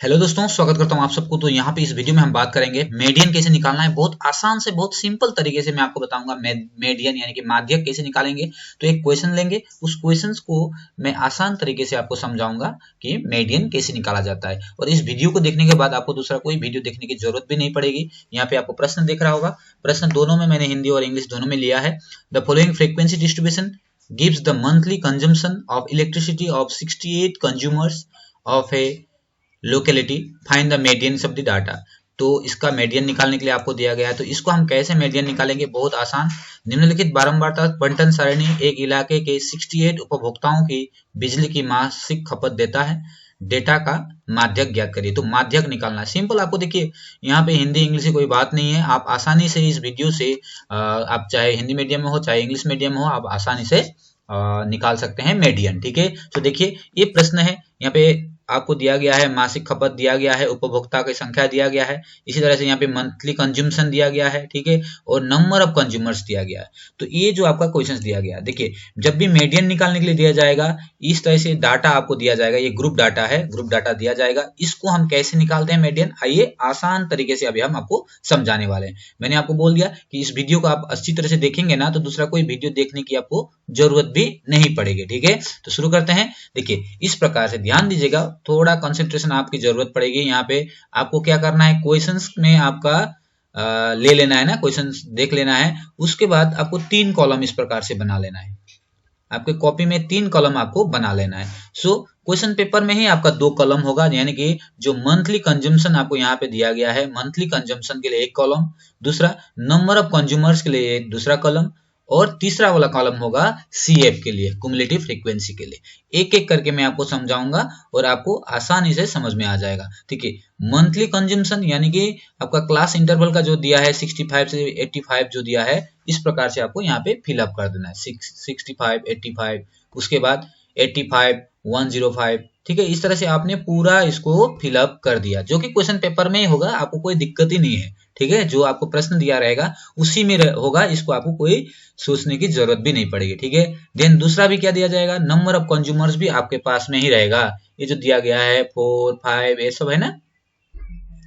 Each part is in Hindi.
हेलो दोस्तों, स्वागत करता हूं आप सबको। तो यहाँ पे इस वीडियो में हम बात करेंगे मीडियन कैसे निकालना है। बहुत आसान से बहुत सिंपल तरीके से मैं आपको बताऊंगा मीडियन यानी कि माध्यक कैसे निकालेंगे। तो एक क्वेश्चन लेंगे, उस क्वेश्चंस को मैं आसान तरीके से आपको समझाऊंगा कि मीडियन कैसे निकाला जाता है। और इस वीडियो को देखने के बाद आपको दूसरा कोई वीडियो देखने की जरूरत भी नहीं पड़ेगी। यहाँ पे आपको प्रश्न दिख रहा होगा, प्रश्न दोनों में मैंने हिंदी और इंग्लिश दोनों में लिया है। The following frequency distribution gives the monthly consumption of electricity of 68 consumers of a locality, find the median of the data. तो इसका मीडियन निकालने के लिए आपको दिया गया है। तो इसको हम कैसे मीडियन निकालेंगे, बहुत आसान। निम्नलिखित बारंबारता बंटन सारणी एक इलाके के 68 उपभोक्ताओं की बिजली की मासिक खपत देता है। डेटा का माध्यक ज्ञात करिए। तो माध्यक निकालना सिंपल। आपको देखिए यहाँ पे हिंदी इंग्लिश की कोई बात नहीं है। आप आसानी से इस वीडियो से आप चाहे हिंदी मीडियम में हो चाहे इंग्लिश मीडियम में हो, आप आसानी से निकाल सकते हैं मीडियन। ठीक है, तो देखिए ये प्रश्न है, यहाँ पे आपको दिया गया है, मासिक खपत दिया गया है, उपभोक्ता की संख्या दिया गया है, इसी तरह से यहाँ पे मंथली कंज्यूमशन दिया गया है, ठीक है, और नंबर ऑफ कंज्यूमर्स दिया गया है। तो ये जो आपका क्वेश्चन दिया गया, देखिए जब भी मीडियन निकालने के लिए दिया जाएगा, इस तरह से डाटा आपको दिया जाएगा। ये ग्रुप डाटा है, ग्रुप डाटा दिया जाएगा। इसको हम कैसे निकालते हैं मीडियन, आइए आसान तरीके से अभी हम आपको समझाने वाले हैं। मैंने आपको बोल दिया कि इस वीडियो को आप अच्छी तरह से देखेंगे ना, तो दूसरा कोई वीडियो देखने की आपको जरूरत भी नहीं पड़ेगी। ठीक है, तो शुरू करते हैं। देखिए इस प्रकार से ध्यान दीजिएगा, थोड़ा कंसंट्रेशन आपकी जरूरत पड़ेगी। यहाँ पे आपको क्या करना है, क्वेश्चंस में आपका ले लेना है ना, क्वेश्चंस देख लेना है। उसके बाद आपको 3 कॉलम इस प्रकार से बना लेना है। आपके कॉपी में 3 कॉलम आपको बना लेना है। सो क्वेश्चन पेपर में ही आपका 2 कॉलम होगा, यानी कि जो मंथली कंजम्पशन आपको यहाँ पे दिया गया है, मंथली कंजम्पशन के लिए एक कॉलम, दूसरा नंबर ऑफ कंज्यूमर्स के लिए एक दूसरा कॉलम, और तीसरा वाला कॉलम होगा सीएफ के लिए, क्युमुलेटिव फ्रीक्वेंसी के लिए। एक एक करके मैं आपको समझाऊंगा और आपको आसानी से समझ में आ जाएगा। ठीक है, मंथली कंजम्पशन यानी कि आपका क्लास इंटरवल का जो दिया है 65 से 85 जो दिया है, इस प्रकार से आपको यहाँ पे फिलअप कर देना है। 65, 85, उसके बाद 85, 105। ठीक है, इस तरह से आपने पूरा इसको फिलअप कर दिया, जो कि क्वेश्चन पेपर में ही होगा, आपको कोई दिक्कत ही नहीं है। ठीक है, जो आपको प्रश्न दिया रहेगा उसी में होगा, इसको आपको कोई सोचने की जरूरत भी नहीं पड़ेगी। ठीक है, देन दूसरा भी क्या दिया जाएगा, नंबर ऑफ कंज्यूमर्स भी आपके पास में ही रहेगा। ये जो दिया गया है 4, 5 ये सब है ना,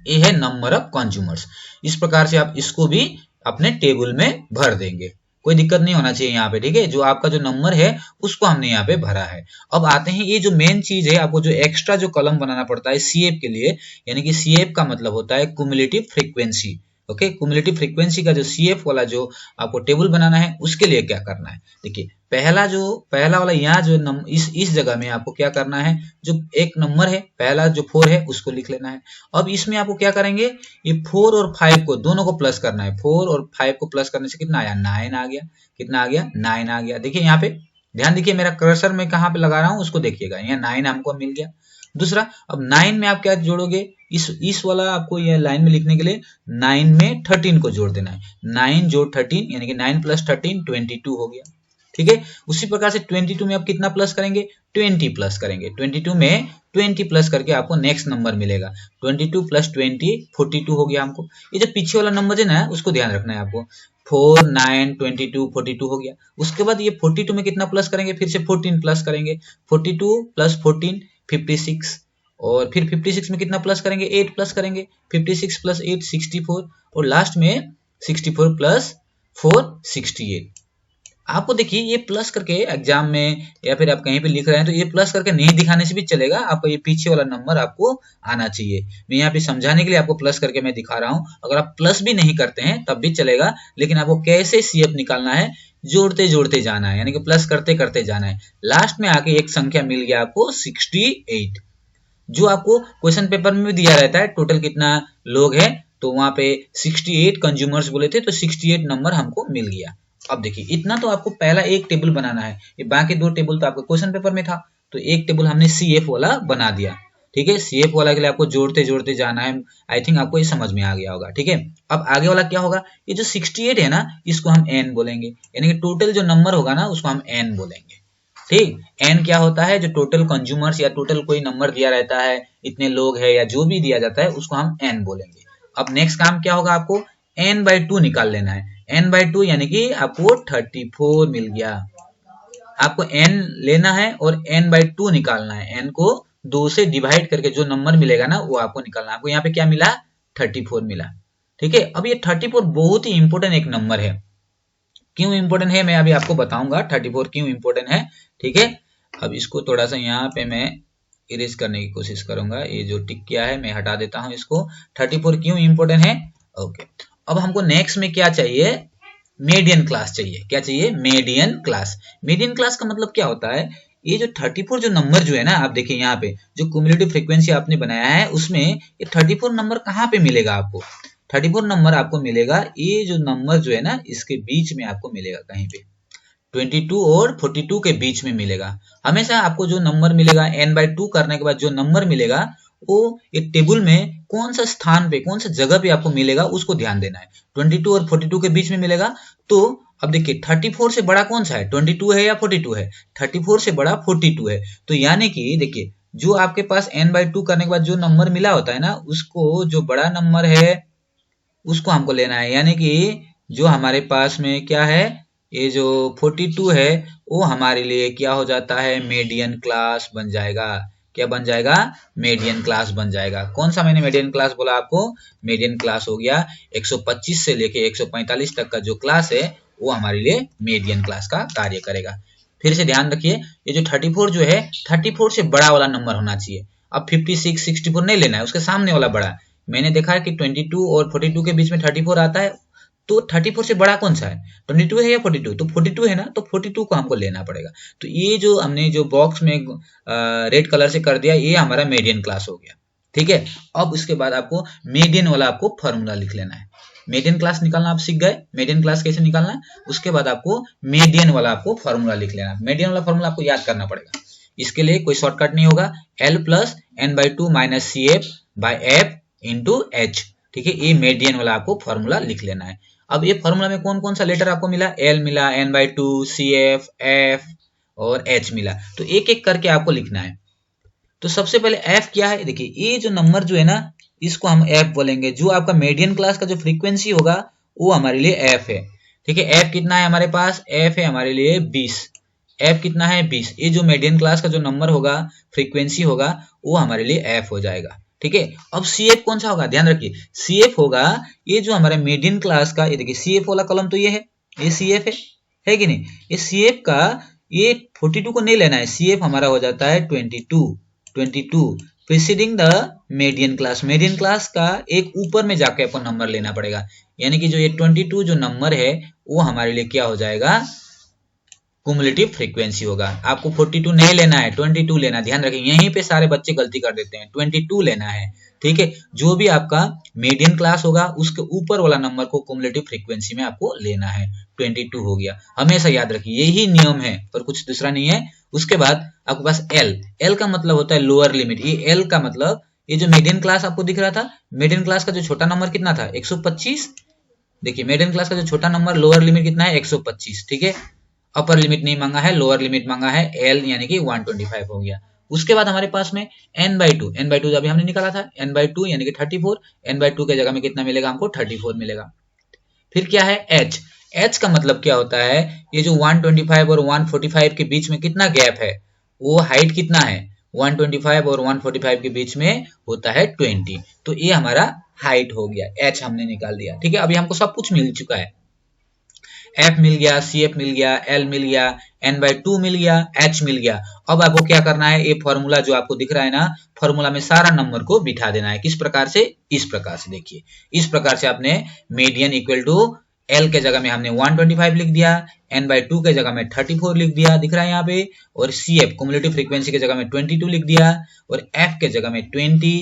ये है नंबर ऑफ कंज्यूमर्स। इस प्रकार से आप इसको भी अपने टेबल में भर देंगे, कोई दिक्कत नहीं होना चाहिए यहाँ पे। ठीक है, जो आपका जो नंबर है उसको हमने यहाँ पे भरा है। अब आते हैं, ये जो मेन चीज है, आपको जो एक्स्ट्रा जो कॉलम बनाना पड़ता है सीएफ के लिए, यानी कि सीएफ का मतलब होता है cumulative frequency. Okay, cumulative frequency का जो सीएफ वाला जो आपको टेबल बनाना है, उसके लिए क्या करना है, देखिए पहला वाला यहाँ जो इस जगह में आपको क्या करना है, जो एक नंबर है पहला जो 4 है उसको लिख लेना है। अब इसमें आपको क्या करेंगे, ये 4 और 5 को दोनों को प्लस करना है। 4 और 5 को प्लस करने से कितना आया, 9 आ गया। कितना आ गया, 9 आ गया। देखिए यहाँ पे ध्यान देखिए, मेरा कर्सर में कहाँ पे लगा रहा हूँ उसको देखिएगा, यहाँ 9 हमको मिल गया। दूसरा, अब 9 में आप क्या जोड़ोगे, इस वाला आपको ये लाइन में लिखने के लिए 9 में 13 को जोड़ देना है। 9 जोड़ 13 यानी कि 9 प्लस 13 22 हो गया। ठीक है, उसी प्रकार से 22 में आप कितना प्लस करेंगे, 20 प्लस करेंगे। 22 में 20 प्लस करके आपको नेक्स्ट नंबर मिलेगा। 22 प्लस 20 42 हो गया हमको। ये जो पीछे वाला नंबर है ना, उसको ध्यान रखना है आपको। 4, 9, 22, 42 हो गया। उसके बाद ये 42 में कितना प्लस करेंगे, फिर से 14 प्लस करेंगे। 42 प्लस 14 56, और फिर 56 में कितना प्लस करेंगे, 8 प्लस करेंगे। 56 प्लस 8 64, और लास्ट में 64 प्लस 4 68। आपको देखिए ये प्लस करके एग्जाम में या फिर आप कहीं पे लिख रहे हैं तो ये प्लस करके नहीं दिखाने से भी चलेगा, आपको ये पीछे वाला नंबर आपको आना चाहिए। मैं यहाँ पे समझाने के लिए आपको प्लस करके मैं दिखा रहा हूँ। अगर आप प्लस भी नहीं करते हैं तब भी चलेगा, लेकिन आपको कैसे सीएफ निकालना है, जोड़ते जोड़ते जाना है, यानी कि प्लस करते करते जाना है। लास्ट में आके एक संख्या मिल गया आपको 68, जो आपको क्वेश्चन पेपर में भी दिया रहता है। टोटल कितना लोग हैं, तो वहां पे 68 कंज्यूमर्स बोले थे, तो 68 नंबर हमको मिल गया। अब देखिए इतना तो आपको पहला एक टेबल बनाना है, ये बाकी 2 टेबल तो आपको क्वेश्चन पेपर में था, तो एक टेबल हमने सीएफ वाला बना दिया। ठीक है, सीएफ वाला के लिए आपको जोड़ते जोड़ते जाना है। आई थिंक आपको ये समझ में आ गया होगा। ठीक है, अब आगे वाला क्या होगा, ये जो 68 है ना, इसको हम एन बोलेंगे, यानी कि टोटल जो नंबर होगा ना उसको हम एन बोलेंगे। ठीक, एन क्या होता है, जो टोटल कंज्यूमर्स या टोटल कोई नंबर दिया रहता है, इतने लोग है या जो भी दिया जाता है, उसको हम एन बोलेंगे। अब नेक्स्ट काम क्या होगा, आपको n/2 निकाल लेना है। n/2 यानी कि आपको 34 मिल गया। आपको n लेना है और n/2 निकालना है, n को 2 से डिवाइड करके जो नंबर मिलेगा ना वो आपको निकालना है। आपको यहाँ पे क्या मिला, 34 मिला। ठीक है, अब ये 34 बहुत ही इंपॉर्टेंट एक नंबर है। क्यों इंपॉर्टेंट है मैं अभी आपको बताऊंगा 34 क्यों इंपॉर्टेंट है। ठीक है, अब इसको थोड़ा सा यहाँ पे मैं इरेज करने की कोशिश करूंगा। ये जो टिक किया है मैं हटा देता हूं इसको। 34 क्यों इंपॉर्टेंट है। ओके, अब हमको नेक्स्ट में क्या चाहिए, मीडियन क्लास चाहिए। क्या चाहिए, मीडियन क्लास। मीडियन क्लास का मतलब क्या होता है, ये जो 34 जो नंबर जो है ना, आप देखिए यहाँ पे जो क्यूमुलेटिव फ्रीक्वेंसी आपने बनाया है उसमें ये 34 नंबर कहाँ पे मिलेगा आपको। 34 नंबर आपको मिलेगा, ये जो नंबर जो है ना इसके बीच में आपको मिलेगा, कहीं पे 22 और 42 के बीच में मिलेगा। हमेशा आपको जो नंबर मिलेगा n/2 करने के बाद जो नंबर मिलेगा वो एक टेबल में कौन सा स्थान पे, कौन सा जगह पे आपको मिलेगा उसको ध्यान देना है। 22 और 42 के बीच में मिलेगा। तो अब देखिए 34 से बड़ा कौन सा है, 22 है या 42 है। 34 से बड़ा 42 है। तो यानी कि देखिए जो आपके पास n/2 करने के बाद जो नंबर मिला होता है ना, उसको जो बड़ा नंबर है उसको हमको लेना है। यानी कि जो हमारे पास में क्या है, ये जो 42 है वो हमारे लिए क्या हो जाता है, मीडियन क्लास बन जाएगा। क्या बन जाएगा, मीडियन क्लास बन जाएगा। कौन सा मैंने मीडियन क्लास बोला आपको, मीडियन क्लास हो गया 125 से लेके 145 तक का जो क्लास है वो हमारे लिए मीडियन क्लास का कार्य करेगा। फिर से ध्यान रखिए, ये जो 34 जो है 34 से बड़ा वाला नंबर होना चाहिए। अब 56, 64 नहीं लेना है, उसके सामने वाला बड़ा। मैंने देखा है कि 22 और 42 के बीच में 34 आता है, तो 34 से बड़ा कौन सा है, 22 है या 42, तो 42 है ना, तो 42 को हमको लेना पड़ेगा। तो ये जो हमने जो बॉक्स में रेड कलर से कर दिया, ये हमारा मीडियन क्लास हो गया। ठीक है, अब उसके बाद आपको मीडियन वाला आपको फॉर्मूला लिख लेना है। मीडियन क्लास निकालना आप सीख गए, मीडियन क्लास कैसे निकालना है। उसके बाद आपको मीडियन वाला आपको फॉर्मूला लिख लेना। मीडियन वाला फॉर्मूला आपको याद करना पड़ेगा। इसके लिए कोई शॉर्टकट नहीं होगा, L plus n/2 minus CF by F into H। ठीक है, ये मीडियन वाला आपको फॉर्मूला लिख लेना है। अब ये फॉर्मूला में कौन कौन सा लेटर आपको मिला, L मिला, n/2, CF, F और H मिला। तो एक एक करके आपको लिखना है। तो सबसे पहले F क्या है, देखिए ये जो नंबर जो है ना इसको हम F बोलेंगे। जो आपका मीडियन क्लास का जो फ्रीक्वेंसी होगा वो हमारे लिए F है। ठीक है, F कितना है हमारे पास, F है हमारे लिए 20। F कितना है, 20। ये जो मीडियन क्लास का जो नंबर होगा, फ्रीक्वेंसी होगा, वो हमारे लिए F हो जाएगा। ठीक है, अब CF कौन सा होगा, ध्यान रखिए CF होगा ये जो हमारा मीडियन क्लास का, ये देखिए CF वाला कॉलम तो ये है, ये CF है कि नहीं। ये CF का ये 42 को नहीं लेना है, CF हमारा हो जाता है 22 preceding the median class. Median class का एक ऊपर में जाके आपको नंबर लेना पड़ेगा। यानी कि जो ये 22 जो नंबर है वो हमारे लिए क्या हो जाएगा, क्युमुलेटिव फ्रीक्वेंसी होगा। आपको 42 नहीं लेना है, 22 लेना है। ध्यान रखें, यहीं पे सारे बच्चे गलती कर देते हैं, 22 लेना है। ठीक है, जो भी आपका मीडियन क्लास होगा उसके ऊपर वाला नंबर को क्युमुलेटिव फ्रीक्वेंसी में आपको लेना है। 22 हो गया, हमेशा याद रखिए यही नियम है और कुछ दूसरा नहीं है। उसके बाद आपके पास L का मतलब होता है लोअर लिमिट। ये L का मतलब, ये जो मीडियन क्लास आपको दिख रहा था, मीडियन क्लास का जो छोटा नंबर कितना था, 125। देखिए मीडियन क्लास का जो छोटा नंबर लोअर लिमिट कितना है, 125। ठीक है, अपर लिमिट नहीं मांगा है, लोअर लिमिट मांगा है L यानी कि 125 हो गया। उसके बाद हमारे पास में n/2 जो अभी हमने निकाला था, n/2 यानी कि 34। n/2 के जगह में कितना मिलेगा हमको, 34 मिलेगा। फिर क्या है H का मतलब क्या होता है, ये जो 125 और 145 के बीच में कितना गैप है, वो हाइट कितना है, 125 और 145 के बीच में होता है 20। तो ये हमारा हाइट हो गया, H हमने निकाल दिया। ठीक है, अभी हमको सब कुछ मिल चुका है, F मिल गया, CF मिल गया, L मिल गया, n/2 मिल गया, H मिल गया। अब आपको क्या करना है, ये फॉर्मूला जो आपको दिख रहा है ना, फॉर्मूला में सारा नंबर को बिठा देना है। किस प्रकार से, इस प्रकार से देखिए, इस प्रकार से आपने मीडियन इक्वल टू L के जगह में हमने 125 लिख दिया, n/2 के जगह में 34 लिख दिया, दिख रहा है यहाँ पे, और CF क्युमुलेटिव फ्रीक्वेंसी के जगह में 22 लिख दिया, और F के जगह में 20,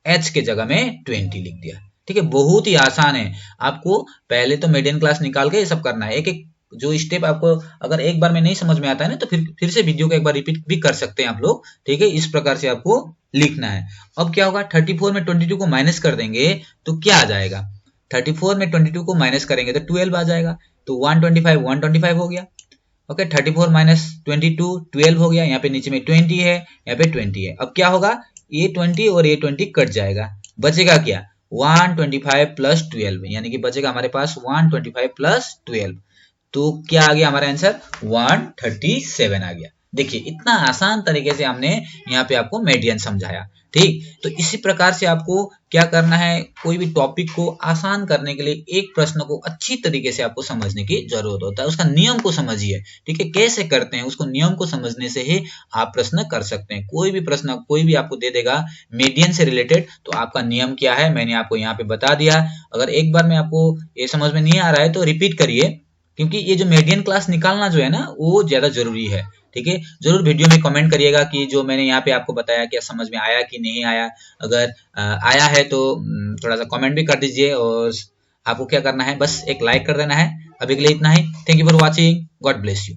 H के जगह में 20 लिख दिया। ठीक है, बहुत ही आसान है। आपको पहले तो मीडियन क्लास निकाल के ये सब करना है। एक एक जो स्टेप आपको अगर एक बार में नहीं समझ में आता है ना, तो फिर से वीडियो को एक बार रिपीट भी कर सकते हैं आप लोग। ठीक है, इस प्रकार से आपको लिखना है। अब क्या होगा, 34 में 22 को माइनस कर देंगे तो क्या आ जाएगा, 34 में 22 को माइनस करेंगे तो 12 आ जाएगा। तो 125 हो गया। ओके, 34 माइनस 22 12 हो गया। यहाँ पे नीचे में 20 है, यहाँ पे 20 है। अब क्या होगा, ये 20 और ये 20 कट जाएगा, बचेगा क्या, 125 प्लस 12, यानी कि बचेगा हमारे पास 125 प्लस 12। तो क्या आ गया हमारा आंसर, 137 आ गया। देखिए इतना आसान तरीके से हमने यहाँ पे आपको मीडियन समझाया। ठीक, तो इसी प्रकार से आपको क्या करना है, कोई भी टॉपिक को आसान करने के लिए एक प्रश्न को अच्छी तरीके से आपको समझने की जरूरत होता है, उसका नियम को समझिए। ठीक है, कैसे करते हैं उसको नियम को समझने से ही आप प्रश्न कर सकते हैं। कोई भी प्रश्न कोई भी आपको दे देगा मीडियन से रिलेटेड, तो आपका नियम क्या है मैंने आपको यहाँ पे बता दिया। अगर एक बार में आपको ये समझ में नहीं आ रहा है तो रिपीट करिए, क्योंकि ये जो मीडियन क्लास निकालना जो है ना वो ज्यादा जरूरी है। ठीक है, जरूर वीडियो में कमेंट करिएगा कि जो मैंने यहाँ पे आपको बताया क्या समझ में आया कि नहीं आया। अगर आया है तो थोड़ा सा कमेंट भी कर दीजिए, और आपको क्या करना है बस एक लाइक कर देना है। अभी के लिए इतना ही। Thank you for watching, God bless you.